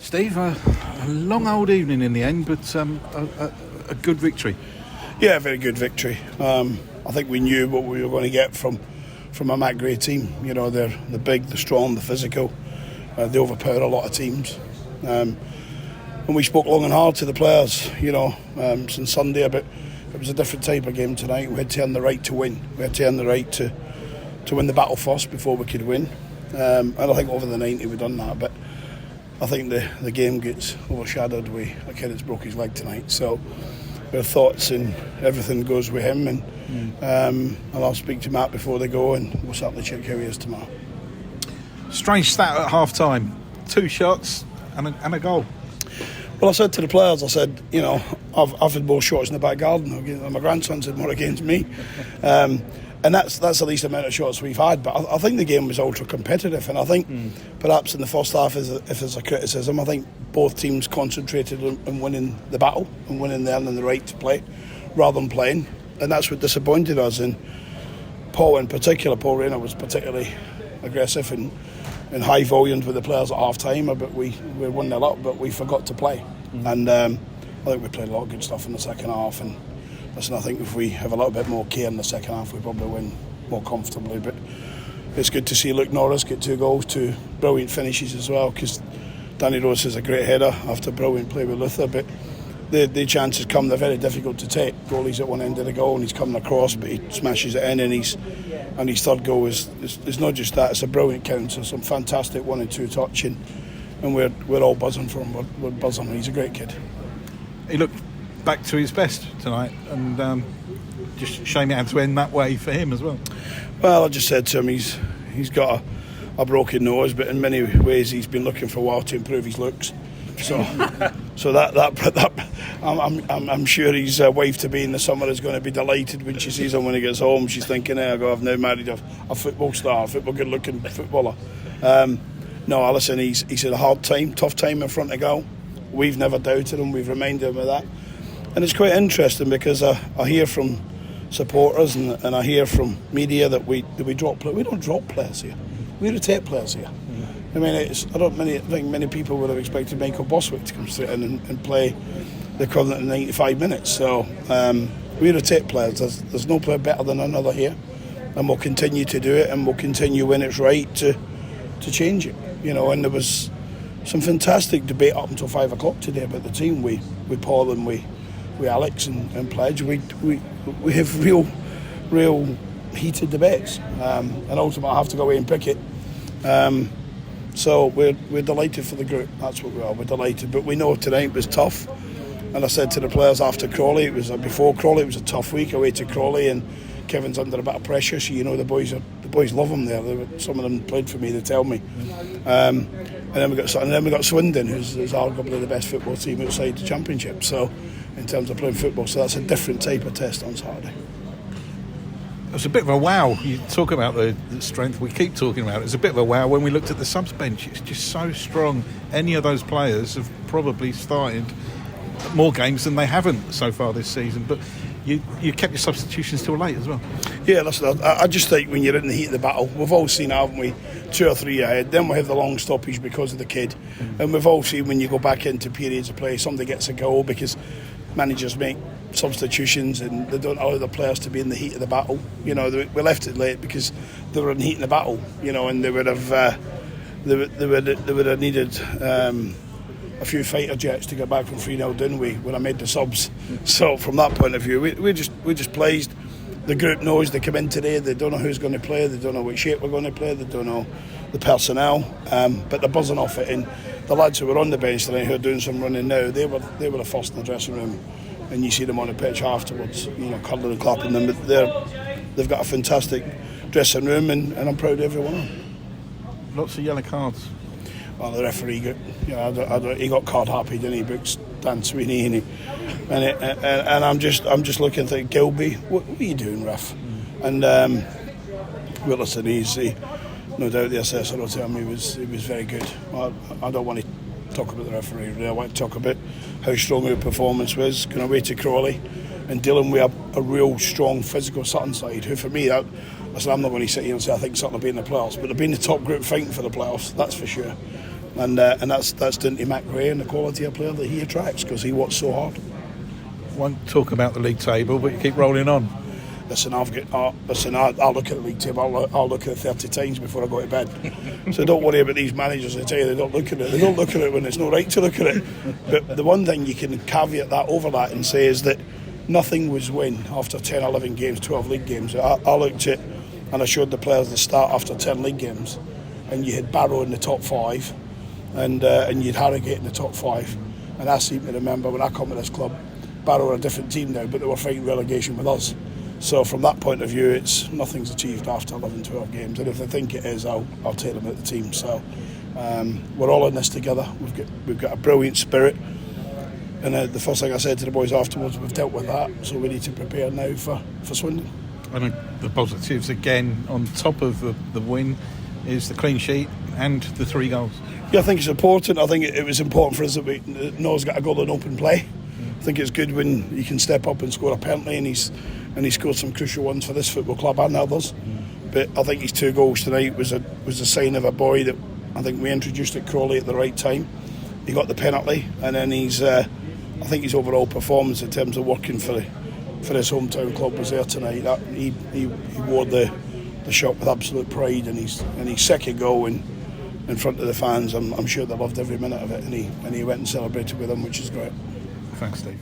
Steve, a long old evening in the end, but a good victory. Yeah, very good victory. I think we knew what we were going to get from a Matt Gray team. You know, they're big, they're strong, they're physical. They overpower a lot of teams. And we spoke long and hard to the players, since Sunday, but it was a different type of game tonight. We had to earn the right to win. We had to earn the right to win the battle first before we could win. And I think over the 90 we've done that, but I think the game gets overshadowed with a kid that's broke his leg tonight. So our thoughts and everything goes with him, and I'll speak to Matt before they go, and we'll certainly check how he is tomorrow. Strange stat at half time: 2 shots and a goal. Well, I said to the players, I've had more shots in the back garden. My grandson's had more against me. And that's the least amount of shots we've had. But I think the game was ultra competitive, and I think perhaps in the first half, if there's a criticism, I think both teams concentrated on winning the battle and winning the earning the right to play rather than playing, and that's what disappointed us. And Paul Rayner was particularly aggressive and high volumed with the players at half time, but we were 1-0 up, but we forgot to play. And I think we played a lot of good stuff in the second half, and listen, I think if we have a little bit more care in the second half, we probably win more comfortably. But it's good to see Luke Norris get 2 goals, 2 brilliant finishes as well, because Danny Rose is a great header after brilliant play with Luther. But the chances come, they're very difficult to take. Goalie's at one end of the goal and he's coming across, but he smashes it in, and his third goal is not just that, it's a brilliant counter, some fantastic 1 and 2 touching, and we're all buzzing for him. We're buzzing. He's a great kid. He looked back to his best tonight, and just shame it had to end that way for him as well. Well, I just said to him, he's got a broken nose, but in many ways he's been looking for a while to improve his looks. So that I'm sure his wife to be in the summer is going to be delighted when she sees him when he gets home. She's thinking, hey, I've now married a football star, a good-looking footballer. No, listen, he's had a hard time, tough time in front of goal. We've never doubted him. We've reminded him of that. And it's quite interesting because I hear from supporters and I hear from media that we drop players. We don't drop players here. We rotate players here. I mean, I think many people would have expected Michael Boswick to come straight in and play the equivalent of 95 minutes. So we rotate players. There's no player better than another here, and we'll continue to do it, and we'll continue when it's right to change it. And there was some fantastic debate up until 5 o'clock today about the team. We Paul and we Alex and Pledge. We have real heated debates, and ultimately I have to go away and pick it. So we're delighted for the group. That's what we are. We're delighted, but we know tonight was tough. And I said to the players after Crawley, before Crawley, it was a tough week away to Crawley, and Kevin's under a bit of pressure. So the boys love him there. Some of them played for me. They tell me. And then we got Swindon, who's arguably the best football team outside the Championship. So in terms of playing football, so that's a different type of test on Saturday. It was a bit of a wow. You talk about the strength, we keep talking about it. It was a bit of a wow when we looked at the subs bench. It's just so strong. Any of those players have probably started more games than they haven't so far this season, but you kept your substitutions till late as well. Yeah, listen, I just think when you're in the heat of the battle, we've all seen, haven't we, 2 or 3 ahead, then we have the long stoppage because of the kid, and we've all seen when you go back into periods of play, somebody gets a goal because managers make substitutions and they don't allow the players to be in the heat of the battle. We left it late because they were in the heat of the battle, and they would have needed a few fighter jets to get back from 3-0 down when I made the subs. So from that point of view, we just pleased. The group knows they come in today, they don't know who's going to play, they don't know what shape we're going to play, they don't know the personnel, but they're buzzing off it. And the lads who were on the bench tonight who are doing some running now, they were the first in the dressing room, and you see them on the pitch afterwards, cuddling and clapping them. But they've got a fantastic dressing room, and I'm proud of every one of them. Lots of yellow cards. Well, the referee he got card happy, didn't he? Books Dan Sweeney, and I'm just looking to think, Gilby, what are you doing, ref? And well, listen, no doubt the assessor will tell me he was very good. I don't want to talk about the referee, really. I want to talk about how strong our performance was, going away to Crawley and dealing with a real strong physical Sutton side, who for me, I'm not going to sit here and say I think Sutton will be in the playoffs, but they'll be in the top group fighting for the playoffs, that's for sure. and that's down to Matt Gray and the quality of player that he attracts, because he works so hard. Won't talk about the league table, but you keep rolling on. Listen, I'll look at the league table. I'll look at it 30 times before I go to bed. So don't worry about these managers. I tell you, they don't look at it. They don't look at it when it's not right to look at it. But the one thing you can caveat that over that and say is that nothing was win after 10, 11 games, 12 league games. I looked at and I showed the players the start after 10 league games, and you had Barrow in the top 5, and you had Harrogate in the top 5. And I seem to remember when I come to this club, Barrow were a different team now, but they were fighting relegation with us. So from that point of view, it's nothing's achieved after 11, 12 games, and if they think it is, I'll take them at the team. So we're all in this together. We've got a brilliant spirit, and the first thing I said to the boys afterwards, we've dealt with that, so we need to prepare now for Swindon. And the positives again on top of the win is the clean sheet and the 3 goals. Yeah, I think it's important. I think it was important for us that Noah's got a goal in open play. I think it's good when you can step up and score a penalty, and he scored some crucial ones for this football club and others. But I think his 2 goals tonight was a sign of a boy that I think we introduced at Crawley at the right time. He got the penalty, and then I think his overall performance in terms of working for his hometown club was there tonight. He wore the shot with absolute pride, and his second goal in front of the fans, I'm sure they loved every minute of it, and he went and celebrated with them, which is great. Thanks, Steve.